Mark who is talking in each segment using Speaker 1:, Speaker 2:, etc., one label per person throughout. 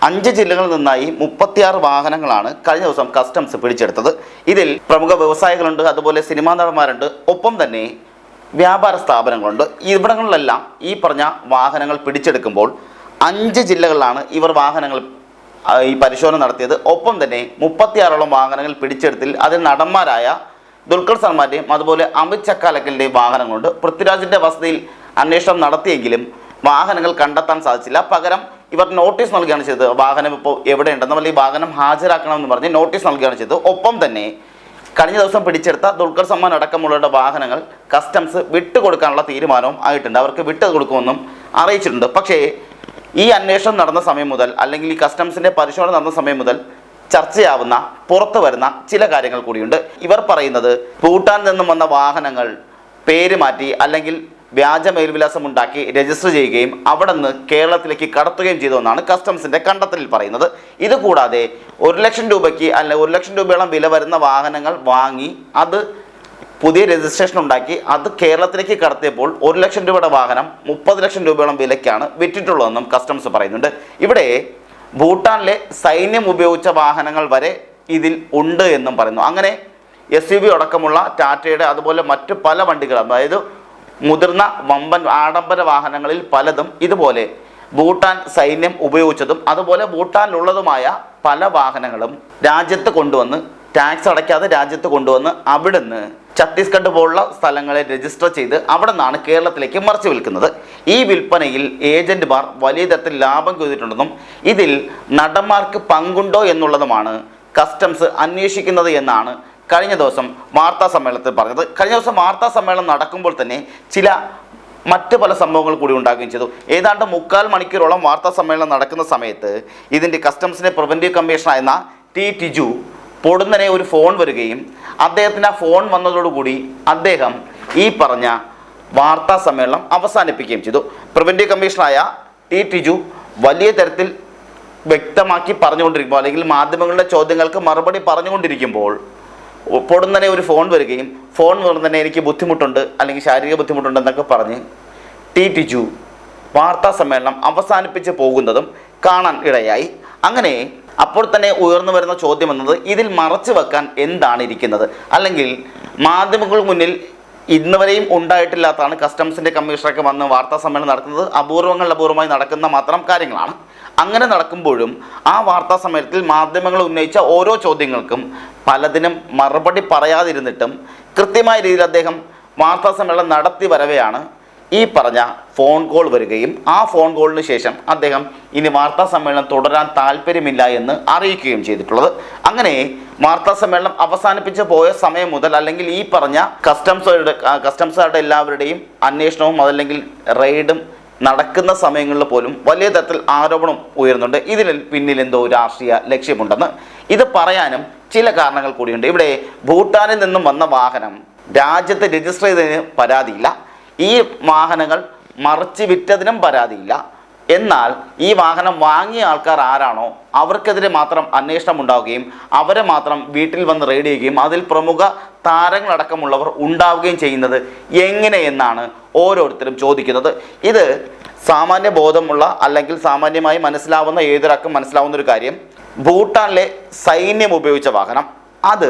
Speaker 1: 5 ജില്ലകളിൽ നിന്നായി 36 വാഹനങ്ങളാണ് കഴിഞ്ഞ ദിവസം കസ്റ്റംസ് പിടിച്ചെടുത്തത്. ഇതിൽ പ്രമുഖ വ്യവസായികളുണ്ട്, അതുപോലെ സിനിമാ നടന്മാരുണ്ട്, ഒപ്പം തന്നെ വ്യാപാര സ്ഥാപനങ്ങളുണ്ട്. ഇവിടങ്ങളിലെല്ലാം ഈ പറഞ്ഞ വാഹനങ്ങൾ പിടിച്ചെടുക്കുമ്പോൾ 5 ജില്ലകളിലാണ് ഇവർ വാഹനങ്ങൾ ഈ പരിശോധന നടത്തിയത്. ഒപ്പം തന്നെ 36ഓളം വാഹനങ്ങൾ പിടിച്ചെടുത്തിൽ അതിൽ നടന്മാരായ ദുൽഖർ സൽമാൻ്റെയും അതുപോലെ അമിത് ചക്കാലക്കലിൻ്റെയും വാഹനങ്ങളുണ്ട്. പൃഥ്വിരാജിൻ്റെ വസതിയിൽ അന്വേഷണം നടത്തിയെങ്കിലും വാഹനങ്ങൾ കണ്ടെത്താൻ സാധിച്ചില്ല. പകരം ഇവർ നോട്ടീസ് നൽകുകയാണ് ചെയ്തത്. വാഹനം ഇപ്പോൾ എവിടെയുണ്ടെന്ന് അല്ലെങ്കിൽ വാഹനം ഹാജരാക്കണമെന്ന് പറഞ്ഞ് നോട്ടീസ് നൽകുകയാണ് ചെയ്തത്. ഒപ്പം തന്നെ കഴിഞ്ഞ ദിവസം പിടിച്ചെടുത്ത ദുൽഖർ സൽമാൻ അടക്കമുള്ളവരുടെ വാഹനങ്ങൾ കസ്റ്റംസ് വിട്ടുകൊടുക്കാനുള്ള തീരുമാനവും ആയിട്ടുണ്ട്. അവർക്ക് വിട്ടുകൊടുക്കുമെന്നും അറിയിച്ചിട്ടുണ്ട്. പക്ഷേ ഈ അന്വേഷണം നടന്ന സമയം മുതൽ അല്ലെങ്കിൽ ഈ കസ്റ്റംസിൻ്റെ പരിശോധന നടന്ന സമയം മുതൽ ചർച്ചയാവുന്ന പുറത്തു വരുന്ന ചില കാര്യങ്ങൾ കൂടിയുണ്ട്. ഇവർ പറയുന്നത് ഭൂട്ടാനിൽ നിന്നും വന്ന വാഹനങ്ങൾ പേര് മാറ്റി അല്ലെങ്കിൽ വ്യാജ മേൽവിലാസം ഉണ്ടാക്കി രജിസ്റ്റർ ചെയ്യുകയും അവിടെ നിന്ന് കേരളത്തിലേക്ക് കടത്തുകയും ചെയ്തുവെന്നാണ് കസ്റ്റംസിൻ്റെ കണ്ടെത്തലിൽ പറയുന്നത്. ഇതുകൂടാതെ 1 ലക്ഷം രൂപയ്ക്ക് അല്ലെങ്കിൽ 1 ലക്ഷം രൂപയോളം വില വരുന്ന വാഹനങ്ങൾ വാങ്ങി അത് പുതിയ രജിസ്ട്രേഷൻ ഉണ്ടാക്കി അത് കേരളത്തിലേക്ക് കടത്തിയപ്പോൾ 1 ലക്ഷം രൂപയുടെ വാഹനം 30 ലക്ഷം രൂപയോളം വിലയ്ക്കാണ് വിറ്റിട്ടുള്ളതെന്നും കസ്റ്റംസ് പറയുന്നുണ്ട്. ഇവിടെ ഭൂട്ടാനിലെ സൈന്യം ഉപയോഗിച്ച വാഹനങ്ങൾ വരെ ഇതിൽ ഉണ്ട് എന്നും പറയുന്നു. അങ്ങനെ SUV അടക്കമുള്ള ടാറ്റയുടെ അതുപോലെ മറ്റു പല വണ്ടികൾ, അതായത് മുതിർന്ന വമ്പൻ ആഡംബര വാഹനങ്ങളിൽ പലതും ഇതുപോലെ ഭൂട്ടാൻ സൈന്യം ഉപയോഗിച്ചതും അതുപോലെ ഭൂട്ടാനിലുള്ളതുമായ പല വാഹനങ്ങളും രാജ്യത്ത് കൊണ്ടുവന്ന് ടാക്സ് അടയ്ക്കാതെ രാജ്യത്ത് കൊണ്ടുവന്ന് അവിടുന്ന് ഛത്തീസ്ഗഡ് പോലുള്ള സ്ഥലങ്ങളെ രജിസ്റ്റർ ചെയ്ത് അവിടെ നിന്നാണ് കേരളത്തിലേക്ക് മറിച്ച് വിൽക്കുന്നത്. ഈ വിൽപ്പനയിൽ ഏജന്റുമാർ വലിയ തരത്തിൽ ലാഭം കൊയ്തിട്ടുണ്ടെന്നും ഇതിൽ നടന്മാർക്ക് പങ്കുണ്ടോ എന്നുള്ളതുമാണ് കസ്റ്റംസ് അന്വേഷിക്കുന്നത് എന്നാണ് കഴിഞ്ഞ ദിവസം വാർത്താ സമ്മേളനത്തിൽ പറഞ്ഞത്. കഴിഞ്ഞ ദിവസം വാർത്താ സമ്മേളനം നടക്കുമ്പോൾ തന്നെ ചില മറ്റ് പല സംഭവങ്ങൾ കൂടി ഉണ്ടാകുകയും ചെയ്തു. ഏതാണ്ട് 3/4 മണിക്കൂറോളം വാർത്താ സമ്മേളനം നടക്കുന്ന സമയത്ത് ഇതിൻ്റെ കസ്റ്റംസിൻ്റെ പ്രിവൻറ്റീവ് കമ്മീഷണറായിരുന്ന ടിജു പൊടുന്നനെ ഒരു ഫോൺ വരികയും അദ്ദേഹത്തിന് ആ ഫോൺ വന്നതോടുകൂടി അദ്ദേഹം ഈ പറഞ്ഞ വാർത്താ സമ്മേളനം അവസാനിപ്പിക്കുകയും ചെയ്തു. പ്രിവൻറ്റീവ് കമ്മീഷണറായ ടിജു വലിയ തരത്തിൽ വ്യക്തമാക്കി പറഞ്ഞുകൊണ്ടിരിക്കുമ്പോൾ അല്ലെങ്കിൽ മാധ്യമങ്ങളുടെ ചോദ്യങ്ങൾക്ക് മറുപടി പറഞ്ഞുകൊണ്ടിരിക്കുമ്പോൾ പൊടുന്നനെ ഒരു ഫോൺ വരികയും ഫോൺ തന്നെ എനിക്ക് ബുദ്ധിമുട്ടുണ്ട് അല്ലെങ്കിൽ ശാരീരിക ബുദ്ധിമുട്ടുണ്ട് എന്നൊക്കെ പറഞ്ഞ് ടിജു വാർത്താ സമ്മേളനം അവസാനിപ്പിച്ച് പോകുന്നതും കാണാൻ ഇടയായി. അങ്ങനെ അപ്പോൾ തന്നെ ഉയർന്നു വരുന്ന ചോദ്യം എന്നത് ഇതിൽ മറച്ചു വെക്കാൻ എന്താണ് ഇരിക്കുന്നത്, അല്ലെങ്കിൽ മാധ്യമങ്ങൾ മുന്നിൽ ഇന്നുവരെയും ഉണ്ടായിട്ടില്ലാത്തതാണ് കസ്റ്റംസിൻ്റെ കമ്മീഷണറൊക്കെ വന്ന് വാർത്താ സമ്മേളനം നടക്കുന്നത്. അപൂർവമായി നടക്കുന്ന മാത്രം കാര്യങ്ങളാണ്. അങ്ങനെ നടക്കുമ്പോഴും ആ വാർത്താ സമ്മേളനത്തിൽ മാധ്യമങ്ങൾ ഉന്നയിച്ച ഓരോ ചോദ്യങ്ങൾക്കും പലതിനും മറുപടി പറയാതിരുന്നിട്ടും കൃത്യമായ രീതിയിൽ അദ്ദേഹം വാർത്താ സമ്മേളനം നടത്തി വരവെയാണ് ഈ പറഞ്ഞ ഫോൺ കോൾ വരികയും ആ ഫോൺ കോളിന് ശേഷം അദ്ദേഹം ഇനി വാർത്താ സമ്മേളനം തുടരാൻ താല്പര്യമില്ല എന്ന് അറിയിക്കുകയും ചെയ്തിട്ടുള്ളത്. അങ്ങനെ വാർത്താ സമ്മേളനം അവസാനിപ്പിച്ച് പോയ സമയം മുതൽ അല്ലെങ്കിൽ ഈ പറഞ്ഞ കസ്റ്റംസുകാരുടെ എല്ലാവരുടെയും അന്വേഷണവും അതല്ലെങ്കിൽ റെയ്ഡും നടക്കുന്ന സമയങ്ങളിൽ പോലും വലിയ തരത്തിൽ ആരോപണം ഉയരുന്നുണ്ട്. ഇതിന് പിന്നിൽ എന്തോ രാഷ്ട്രീയ ലക്ഷ്യമുണ്ടെന്ന്. ഇത് പറയാനും ചില കാരണങ്ങൾ കൂടിയുണ്ട്. ഇവിടെ ഭൂട്ടാനിൽ നിന്നും വന്ന വാഹനം രാജ്യത്ത് രജിസ്റ്റർ ചെയ്തതിന് പരാതിയില്ല, ഈ വാഹനങ്ങൾ മറിച്ച് വിറ്റതിനും പരാതിയില്ല. എന്നാൽ ഈ വാഹനം വാങ്ങിയ ആൾക്കാർ ആരാണോ അവർക്കെതിരെ മാത്രം അന്വേഷണം ഉണ്ടാവുകയും അവരെ മാത്രം വീട്ടിൽ വന്ന് റെയ്ഡ് ചെയ്യുകയും അതിൽ പ്രമുഖ താരങ്ങളടക്കമുള്ളവർ ഉണ്ടാവുകയും ചെയ്യുന്നത് എങ്ങനെയെന്നാണ് ഓരോരുത്തരും ചോദിക്കുന്നത്. ഇത് സാമാന്യ ബോധമുള്ള അല്ലെങ്കിൽ സാമാന്യമായി മനസ്സിലാവുന്ന ഏതൊരാൾക്കും മനസ്സിലാവുന്ന ഒരു കാര്യം, ഭൂട്ടാനിലെ സൈന്യം ഉപയോഗിച്ച വാഹനം അത്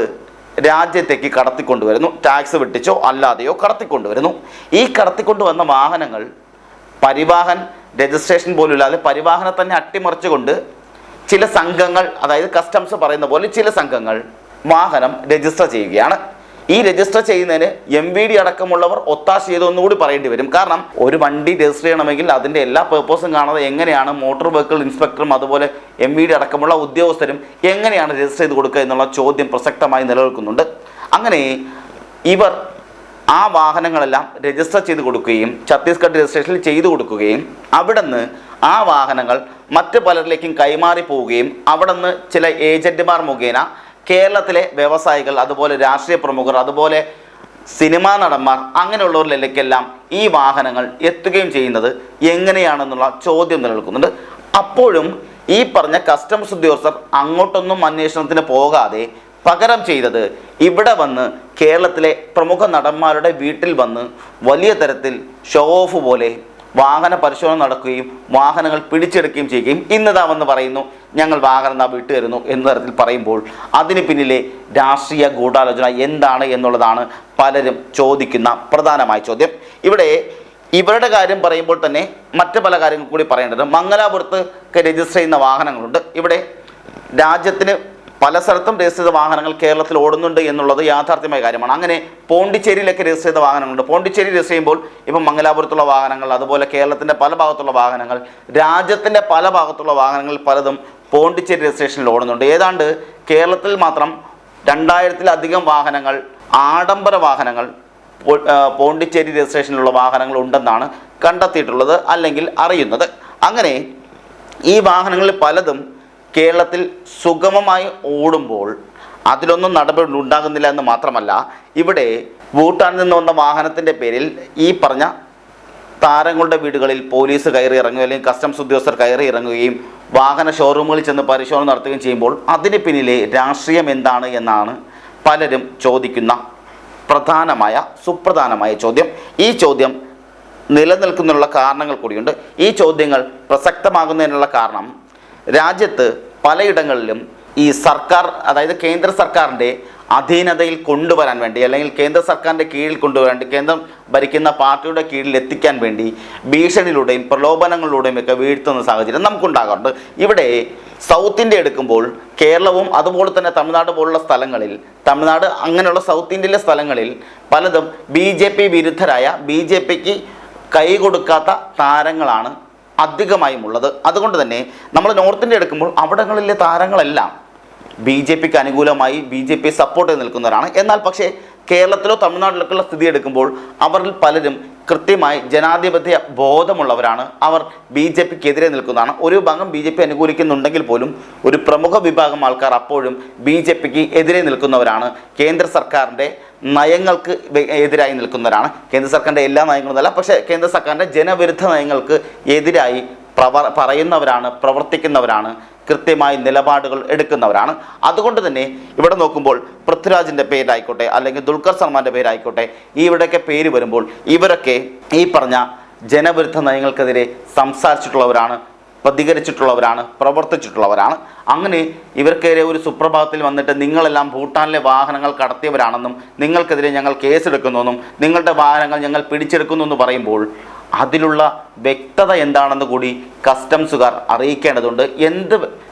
Speaker 1: രാജ്യത്തേക്ക് കടത്തിക്കൊണ്ടുവരുന്നു. ടാക്സ് വെട്ടിച്ചോ അല്ലാതെയോ കടത്തിക്കൊണ്ടുവരുന്നു. ഈ കടത്തിക്കൊണ്ടുവന്ന വാഹനങ്ങൾ പരിവാഹൻ രജിസ്ട്രേഷൻ പോലും ഇല്ലാതെ പരിവാഹനെ തന്നെ അട്ടിമറിച്ചുകൊണ്ട് ചില സംഘങ്ങൾ, അതായത് കസ്റ്റംസ് പറയുന്ന പോലെ ചില സംഘങ്ങൾ വാഹനം രജിസ്റ്റർ ചെയ്യുകയാണ്. ഈ രജിസ്റ്റർ ചെയ്യുന്നതിന് MVD അടക്കമുള്ളവർ ഒത്താശ ചെയ്തൊന്നുകൂടി പറയേണ്ടി വരും. കാരണം ഒരു വണ്ടി രജിസ്റ്റർ ചെയ്യണമെങ്കിൽ അതിൻ്റെ എല്ലാ പേർപ്പസും കാണാതെ എങ്ങനെയാണ് മോട്ടോർ വെഹിക്കിൾ ഇൻസ്പെക്ടറും അതുപോലെ MVD അടക്കമുള്ള ഉദ്യോഗസ്ഥരും എങ്ങനെയാണ് രജിസ്റ്റർ ചെയ്ത് കൊടുക്കുക എന്നുള്ള ചോദ്യം പ്രസക്തമായി നിലനിൽക്കുന്നുണ്ട്. അങ്ങനെ ഇവർ ആ വാഹനങ്ങളെല്ലാം രജിസ്റ്റർ ചെയ്ത് കൊടുക്കുകയും ഛത്തീസ്ഗഡ് രജിസ്ട്രേഷനിൽ ചെയ്തു കൊടുക്കുകയും അവിടെ നിന്ന് ആ വാഹനങ്ങൾ മറ്റ് പലരിലേക്കും കൈമാറി പോവുകയും അവിടെ നിന്ന് ചില ഏജന്റുമാർ മുഖേന കേരളത്തിലെ വ്യവസായികൾ അതുപോലെ രാഷ്ട്രീയ പ്രമുഖർ അതുപോലെ സിനിമാ നടന്മാർ അങ്ങനെയുള്ളവരിലേക്കെല്ലാം ഈ വാഹനങ്ങൾ എത്തുകയും ചെയ്യുന്നത് എങ്ങനെയാണെന്നുള്ള ചോദ്യം നിലനിൽക്കുന്നുണ്ട്. അപ്പോഴും ഈ പറഞ്ഞ കസ്റ്റംസ് ഉദ്യോഗസ്ഥർ അങ്ങോട്ടൊന്നും അന്വേഷണത്തിന് പോകാതെ പകരം ചെയ്തത് ഇവിടെ വന്ന് കേരളത്തിലെ പ്രമുഖ നടന്മാരുടെ വീട്ടിൽ വന്ന് വലിയ തരത്തിൽ ഷോ ഓഫ് പോലെ വാഹന പരിശോധന നടക്കുകയും വാഹനങ്ങൾ പിടിച്ചെടുക്കുകയും ചെയ്യുകയും ഇന്നതാവെന്ന് പറയുന്നു, ഞങ്ങൾ വാഹനം വിട്ടു തരുന്നു എന്ന തരത്തിൽ പറയുമ്പോൾ അതിന് പിന്നിലെ രാഷ്ട്രീയ ഗൂഢാലോചന എന്താണ് എന്നുള്ളതാണ് പലരും ചോദിക്കുന്ന പ്രധാനമായ ചോദ്യം. ഇവരുടെ കാര്യം പറയുമ്പോൾ തന്നെ മറ്റു പല കാര്യങ്ങൾ കൂടി പറയേണ്ടത്. മംഗലാപുരത്ത് രജിസ്റ്റർ ചെയ്യുന്ന വാഹനങ്ങളുണ്ട്. ഇവിടെ രാജ്യത്തിന് പല സ്ഥലത്തും രജിസ്റ്റർ ചെയ്ത വാഹനങ്ങൾ കേരളത്തിൽ ഓടുന്നുണ്ട് എന്നുള്ളത് യാഥാർത്ഥ്യമായ കാര്യമാണ്. അങ്ങനെ പോണ്ടിച്ചേരിയിലൊക്കെ രജിസ്റ്റർ ചെയ്ത വാഹനങ്ങളുണ്ട്. പോണ്ടിച്ചേരി രജിസ്റ്റർ ചെയ്യുമ്പോൾ ഇപ്പം മംഗലാപുരത്തുള്ള വാഹനങ്ങൾ, അതുപോലെ കേരളത്തിൻ്റെ പല ഭാഗത്തുള്ള വാഹനങ്ങൾ, രാജ്യത്തിൻ്റെ പല ഭാഗത്തുള്ള വാഹനങ്ങൾ പലതും പോണ്ടിച്ചേരി രജിസ്ട്രേഷനിൽ ഓടുന്നുണ്ട്. ഏതാണ്ട് കേരളത്തിൽ മാത്രം 2000-ലധികം വാഹനങ്ങൾ, ആഡംബര വാഹനങ്ങൾ പോണ്ടിച്ചേരി രജിസ്ട്രേഷനിലുള്ള വാഹനങ്ങൾ ഉണ്ടെന്നാണ് കണ്ടെത്തിയിട്ടുള്ളത് അല്ലെങ്കിൽ അറിയുന്നത്. അങ്ങനെ ഈ വാഹനങ്ങളിൽ പലതും കേരളത്തിൽ സുഗമമായി ഓടുമ്പോൾ അതിലൊന്നും നടപടി ഉണ്ടാകുന്നില്ല എന്ന് മാത്രമല്ല, ഇവിടെ ഭൂട്ടാനിൽ നിന്ന് വന്ന വാഹനത്തിൻ്റെ പേരിൽ ഈ പറഞ്ഞ താരങ്ങളുടെ വീടുകളിൽ പോലീസ് കയറി ഇറങ്ങുകയും അല്ലെങ്കിൽ കസ്റ്റംസ് ഉദ്യോഗസ്ഥർ കയറി ഇറങ്ങുകയും വാഹന ഷോറൂമുകളിൽ ചെന്ന് പരിശോധന നടത്തുകയും ചെയ്യുമ്പോൾ അതിന് പിന്നിലെ രാഷ്ട്രീയം എന്താണ് എന്നാണ് പലരും ചോദിക്കുന്ന സുപ്രധാനമായ ചോദ്യം. ഈ ചോദ്യം നിലനിൽക്കുന്നതിനുള്ള കാരണങ്ങൾ കൂടിയുണ്ട്. ഈ ചോദ്യങ്ങൾ പ്രസക്തമാകുന്നതിനുള്ള കാരണം, രാജ്യത്ത് പലയിടങ്ങളിലും ഈ സർക്കാർ, അതായത് കേന്ദ്ര സർക്കാരിൻ്റെ അധീനതയിൽ കൊണ്ടുവരാൻ വേണ്ടി അല്ലെങ്കിൽ കേന്ദ്ര സർക്കാരിൻ്റെ കീഴിൽ കൊണ്ടുവരാൻ, കേന്ദ്രം ഭരിക്കുന്ന പാർട്ടിയുടെ കീഴിൽ എത്തിക്കാൻ വേണ്ടി ഭീഷണിയിലൂടെയും പ്രലോഭനങ്ങളിലൂടെയും ഒക്കെ വീഴ്ത്തുന്ന സാഹചര്യം നമുക്കുണ്ടാകാറുണ്ട്. ഇവിടെ സൗത്ത് ഇന്ത്യ എടുക്കുമ്പോൾ കേരളവും അതുപോലെ തന്നെ തമിഴ്നാട് പോലുള്ള സ്ഥലങ്ങളിൽ, തമിഴ്നാട് അങ്ങനെയുള്ള സൗത്ത് ഇന്ത്യയിലെ സ്ഥലങ്ങളിൽ പലതും BJP വിരുദ്ധരായ, BJPക്ക് കൈ കൊടുക്കാത്ത താരങ്ങളാണ് അധികമായും ഉള്ളത്. അതുകൊണ്ട് തന്നെ നമ്മൾ നോർത്ത് ഇന്ത്യ എടുക്കുമ്പോൾ അവിടങ്ങളിലെ താരങ്ങളെല്ലാം BJPക്ക് അനുകൂലമായി BJP സപ്പോർട്ട് ചെയ്ത് നിൽക്കുന്നവരാണ്. എന്നാൽ പക്ഷേ കേരളത്തിലോ തമിഴ്നാട്ടിലൊക്കെയുള്ള സ്ഥിതി എടുക്കുമ്പോൾ അവരിൽ പലരും കൃത്യമായി ജനാധിപത്യ ബോധമുള്ളവരാണ്. അവർ BJPക്കെതിരെ നിൽക്കുന്നതാണ്. ഒരു ഭാഗം BJP അനുകൂലിക്കുന്നുണ്ടെങ്കിൽ പോലും ഒരു പ്രമുഖ വിഭാഗം ആൾക്കാർ അപ്പോഴും BJPക്ക് എതിരെ നിൽക്കുന്നവരാണ്. കേന്ദ്ര സർക്കാരിൻ്റെ നയങ്ങൾക്ക് എതിരായി നിൽക്കുന്നവരാണ്. കേന്ദ്ര സർക്കാരിൻ്റെ എല്ലാ നയങ്ങളൊന്നുമല്ല, പക്ഷേ കേന്ദ്ര സർക്കാരിൻ്റെ ജനവിരുദ്ധ നയങ്ങൾക്ക് എതിരായി പറയുന്നവരാണ്, പ്രവർത്തിക്കുന്നവരാണ്, കൃത്യമായി നിലപാടുകൾ എടുക്കുന്നവരാണ്. അതുകൊണ്ട് തന്നെ ഇവിടെ നോക്കുമ്പോൾ പൃഥ്വിരാജിൻ്റെ പേരായിക്കോട്ടെ അല്ലെങ്കിൽ ദുൽഖർ സൽമാൻ്റെ പേരായിക്കോട്ടെ, ഇവിടെയൊക്കെ പേര് വരുമ്പോൾ ഇവരൊക്കെ ഈ പറഞ്ഞ ജനവിരുദ്ധ നയങ്ങൾക്കെതിരെ സംസാരിച്ചിട്ടുള്ളവരാണ്, പ്രതികരിച്ചിട്ടുള്ളവരാണ്, പ്രവർത്തിച്ചിട്ടുള്ളവരാണ്. അങ്ങനെ ഇവർക്കെതിരെ ഒരു സുപ്രഭാതത്തിൽ വന്നിട്ട് നിങ്ങളെല്ലാം ഭൂട്ടാനിലെ വാഹനങ്ങൾ കടത്തിയവരാണെന്നും നിങ്ങൾക്കെതിരെ ഞങ്ങൾ കേസെടുക്കുന്നുവെന്നും നിങ്ങളുടെ വാഹനങ്ങൾ ഞങ്ങൾ പിടിച്ചെടുക്കുന്നു എന്ന് പറയുമ്പോൾ അതിലുള്ള വ്യക്തത എന്താണെന്ന് കൂടി കസ്റ്റംസുകാർ അറിയിക്കേണ്ടതുണ്ട്.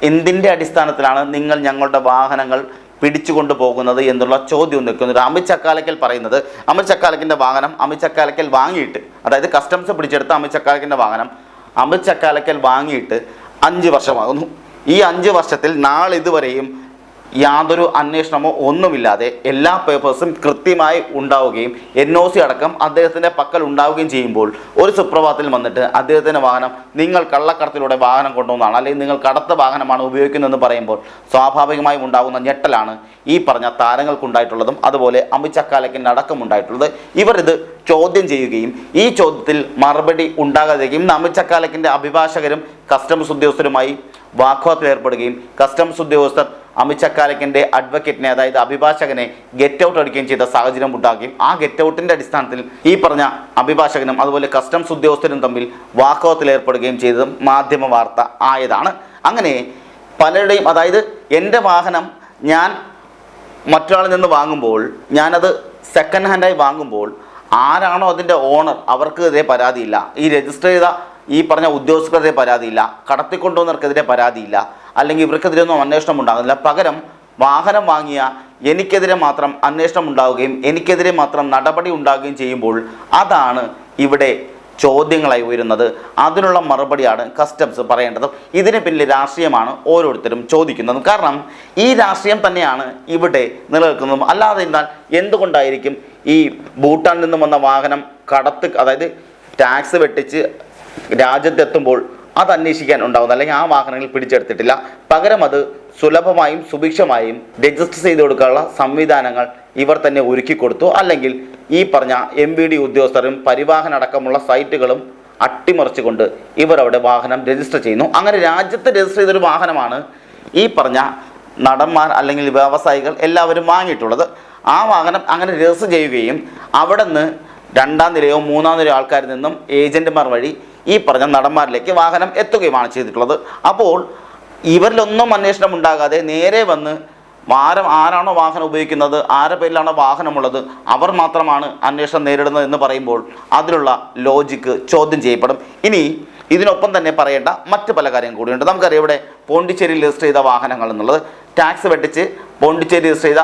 Speaker 1: എന്തിൻ്റെ അടിസ്ഥാനത്തിലാണ് നിങ്ങൾ ഞങ്ങളുടെ വാഹനങ്ങൾ പിടിച്ചുകൊണ്ട് പോകുന്നത് എന്നുള്ള ചോദ്യം നിൽക്കുന്നത്. അമിത് ചക്കാലക്കൽ പറയുന്നത്, അമിത് ചക്കാലക്കിൻ്റെ വാഹനം അമിത് ചക്കാലക്കൽ വാങ്ങിയിട്ട്, അതായത് കസ്റ്റംസ് പിടിച്ചെടുത്ത അമിത് ചക്കാലക്കിൻ്റെ വാഹനം അമിത് ചക്കാലക്കൽ വാങ്ങിയിട്ട് 5 വർഷമാകുന്നു. ഈ 5 വർഷത്തിൽ നാളിതുവരെയും യാതൊരു അന്വേഷണമോ ഒന്നുമില്ലാതെ എല്ലാ പേപ്പേഴ്സും കൃത്യമായി ഉണ്ടാവുകയും NOC അടക്കം അദ്ദേഹത്തിൻ്റെ പക്കൽ ഉണ്ടാവുകയും ചെയ്യുമ്പോൾ ഒരു സുപ്രഭാതത്തിൽ വന്നിട്ട് അദ്ദേഹത്തിൻ്റെ വാഹനം നിങ്ങൾ കള്ളക്കടത്തിലൂടെ വാഹനം കൊണ്ടുവന്നതാണ് അല്ലെങ്കിൽ നിങ്ങൾ കടത്ത വാഹനമാണ് ഉപയോഗിക്കുന്നതെന്ന് പറയുമ്പോൾ സ്വാഭാവികമായും ഉണ്ടാകുന്ന ഞെട്ടലാണ് ഈ പറഞ്ഞ താരങ്ങൾക്കുണ്ടായിട്ടുള്ളതും അതുപോലെ അമിത് ചക്കാലക്കിന് അടക്കം ഉണ്ടായിട്ടുള്ളത്. ഇവർ ഇത് ചോദ്യം ചെയ്യുകയും ഈ ചോദ്യത്തിൽ മറുപടി ഉണ്ടാകാതെയും അമിത് ചക്കാലക്കിൻ്റെ അഭിഭാഷകരും കസ്റ്റംസ് ഉദ്യോഗസ്ഥരുമായി വാഗ്വാദത്തിൽ ഏർപ്പെടുകയും കസ്റ്റംസ് ഉദ്യോഗസ്ഥർ അമിത് ചക്കാലക്കിൻ്റെ അഡ്വക്കേറ്റിനെ, അതായത് അഭിഭാഷകനെ ഗെറ്റ് ഔട്ട് അടിക്കുകയും ചെയ്ത സാഹചര്യം ഉണ്ടാകുകയും ആ ഗെറ്റ് ഔട്ടിൻ്റെ അടിസ്ഥാനത്തിൽ ഈ പറഞ്ഞ അഭിഭാഷകനും അതുപോലെ കസ്റ്റംസ് ഉദ്യോഗസ്ഥരും തമ്മിൽ വാഗ്വാദത്തിൽ ഏർപ്പെടുകയും ചെയ്തതും മാധ്യമ വാർത്ത ആയതാണ്. അങ്ങനെ പലരുടെയും, അതായത് എൻ്റെ വാഹനം ഞാൻ മറ്റൊരാളിൽ നിന്ന് വാങ്ങുമ്പോൾ, ഞാനത് സെക്കൻഡ് ഹാൻഡായി വാങ്ങുമ്പോൾ ആരാണോ അതിൻ്റെ ഓണർ അവർക്കെതിരെ പരാതിയില്ല, ഈ രജിസ്റ്റർ ചെയ്ത ഈ പറഞ്ഞ ഉദ്യോഗസ്ഥർക്കെതിരെ പരാതിയില്ല, കടത്തിക്കൊണ്ടുവന്നവർക്കെതിരെ പരാതിയില്ല, അല്ലെങ്കിൽ ഇവർക്കെതിരെ ഒന്നും അന്വേഷണം ഉണ്ടാകുന്നില്ല. പകരം വാഹനം വാങ്ങിയ എനിക്കെതിരെ മാത്രം അന്വേഷണം ഉണ്ടാവുകയും എനിക്കെതിരെ മാത്രം നടപടി ഉണ്ടാവുകയും ചെയ്യുമ്പോൾ അതാണ് ഇവിടെ ചോദ്യങ്ങളായി ഉയരുന്നത്. അതിനുള്ള മറുപടിയാണ് കസ്റ്റംസ് പറയേണ്ടത്. ഇതിന് പിന്നിൽ രാഷ്ട്രീയമാണ് ഓരോരുത്തരും ചോദിക്കുന്നതും. കാരണം ഈ രാഷ്ട്രീയം തന്നെയാണ് ഇവിടെ നിലനിൽക്കുന്നതും. അല്ലാതെ എന്നാൽ എന്തുകൊണ്ടായിരിക്കും ഈ ഭൂട്ടാനിൽ നിന്നും വന്ന വാഹനം അതായത് ടാക്സ് വെട്ടിച്ച് രാജ്യത്തെത്തുമ്പോൾ അത് അന്വേഷിക്കാൻ ഉണ്ടാകുന്നത്, അല്ലെങ്കിൽ ആ വാഹനങ്ങൾ പിടിച്ചെടുത്തിട്ടില്ല, പകരം അത് സുലഭമായും സുഭിക്ഷമായും രജിസ്റ്റർ ചെയ്ത് കൊടുക്കാനുള്ള സംവിധാനങ്ങൾ ഇവർ തന്നെ ഒരുക്കി കൊടുത്തു. അല്ലെങ്കിൽ ഈ പറഞ്ഞ MVD ഉദ്യോഗസ്ഥരും പരിവാഹൻ അടക്കമുള്ള സൈറ്റുകളും അട്ടിമറിച്ചുകൊണ്ട് ഇവർ അവിടെ വാഹനം രജിസ്റ്റർ ചെയ്യുന്നു. അങ്ങനെ രാജ്യത്ത് രജിസ്റ്റർ ചെയ്തൊരു വാഹനമാണ് ഈ പറഞ്ഞ നടന്മാർ അല്ലെങ്കിൽ വ്യവസായികൾ എല്ലാവരും വാങ്ങിയിട്ടുള്ളത്. ആ വാഹനം അങ്ങനെ രജിസ്റ്റർ ചെയ്യുകയും അവിടെ നിന്ന് രണ്ടാം നിലയോ മൂന്നാം നിലയോ ആൾക്കാരിൽ നിന്നും ഏജന്റുമാർ വഴി ഈ പറഞ്ഞ നടന്മാരിലേക്ക് വാഹനം എത്തുകയുമാണ് ചെയ്തിട്ടുള്ളത്. അപ്പോൾ ഇവരിലൊന്നും അന്വേഷണം ഉണ്ടാകാതെ നേരെ വന്ന് ആരാണോ വാഹനം ഉപയോഗിക്കുന്നത്, ആരുടെ പേരിലാണോ വാഹനമുള്ളത്, അവർ മാത്രമാണ് അന്വേഷണം നേരിടുന്നത് എന്ന് പറയുമ്പോൾ അതിലുള്ള ലോജിക്ക് ചോദ്യം ചെയ്യപ്പെടും. ഇനി ഇതിനൊപ്പം തന്നെ പറയേണ്ട മറ്റ് പല കാര്യങ്ങൾ കൂടിയുണ്ട്. നമുക്കറിയാം ഇവിടെ പോണ്ടിച്ചേരിയിൽ രജിസ്റ്റർ ചെയ്ത വാഹനങ്ങൾ എന്നുള്ളത് ടാക്സ് വെട്ടിച്ച് പോണ്ടിച്ചേരി രജിസ്റ്റർ ചെയ്ത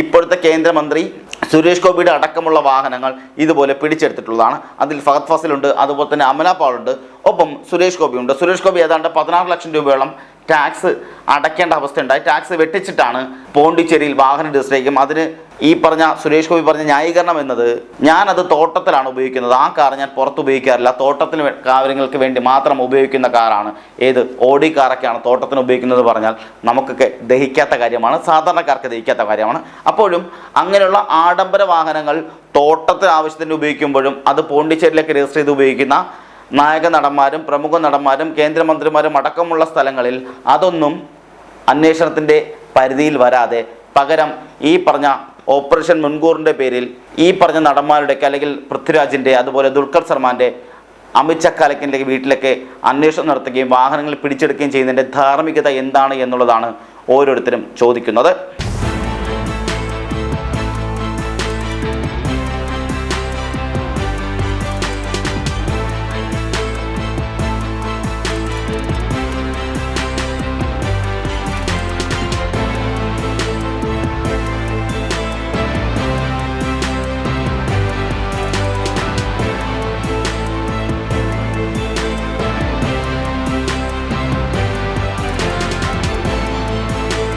Speaker 1: ഇപ്പോഴത്തെ കേന്ദ്രമന്ത്രി സുരേഷ് ഗോപിയുടെ അടക്കമുള്ള വാഹനങ്ങൾ ഇതുപോലെ പിടിച്ചെടുത്തിട്ടുള്ളതാണ്. അതിൽ ഫഹദ് ഫാസിലുണ്ട്, അതുപോലെ തന്നെ അമല പാളുണ്ട്, ഒപ്പം സുരേഷ് ഗോപിയുണ്ട്. സുരേഷ് ഗോപി ഏതാണ്ട് 16 ലക്ഷം രൂപയോളം ടാക്സ് അടയ്ക്കേണ്ട അവസ്ഥയുണ്ടായി. ടാക്സ് വെട്ടിച്ചിട്ടാണ് പോണ്ടിച്ചേരിയിൽ വാഹനം രജിസ്റ്റർ ചെയ്യും. അതിന് ഈ പറഞ്ഞ സുരേഷ് ഗോപി പറഞ്ഞ ന്യായീകരണം എന്നത്, ഞാനത് തോട്ടത്തിലാണ് ഉപയോഗിക്കുന്നത്, ആ കാർ ഞാൻ പുറത്ത് ഉപയോഗിക്കാറില്ല, തോട്ടത്തിന് കാര്യങ്ങൾക്ക് വേണ്ടി മാത്രം ഉപയോഗിക്കുന്ന കാറാണ്, ഏത് ഓടി കാറൊക്കെയാണ് തോട്ടത്തിന് ഉപയോഗിക്കുന്നത് പറഞ്ഞാൽ നമുക്കൊക്കെ ദഹിക്കാത്ത കാര്യമാണ്, സാധാരണക്കാർക്ക് ദഹിക്കാത്ത കാര്യമാണ്. അപ്പോഴും അങ്ങനെയുള്ള ആഡംബര വാഹനങ്ങൾ തോട്ടത്തിന് ആവശ്യത്തിന് ഉപയോഗിക്കുമ്പോഴും അത് പോണ്ടിച്ചേരിയിലേക്ക് രജിസ്റ്റർ ചെയ്ത് ഉപയോഗിക്കുന്ന നായക നടന്മാരും പ്രമുഖ നടന്മാരും കേന്ദ്രമന്ത്രിമാരും അടക്കമുള്ള സ്ഥലങ്ങളിൽ അതൊന്നും അന്വേഷണത്തിൻ്റെ പരിധിയിൽ വരാതെ പകരം ഈ പറഞ്ഞ ഓപ്പറേഷൻ മുൻകൂറിൻ്റെ പേരിൽ ഈ പറഞ്ഞ നടന്മാരുടെയൊക്കെ അല്ലെങ്കിൽ പൃഥ്വിരാജിൻ്റെ അതുപോലെ ദുൽഖർ സൽമാൻ്റെ അമിത് ചക്കാലക്കിൻ്റെ വീട്ടിലൊക്കെ അന്വേഷണം നടത്തുകയും വാഹനങ്ങൾ പിടിച്ചെടുക്കുകയും ചെയ്യുന്നതിൻ്റെ ധാർമ്മികത എന്താണ് എന്നുള്ളതാണ് ഓരോരുത്തരും ചോദിക്കുന്നത്.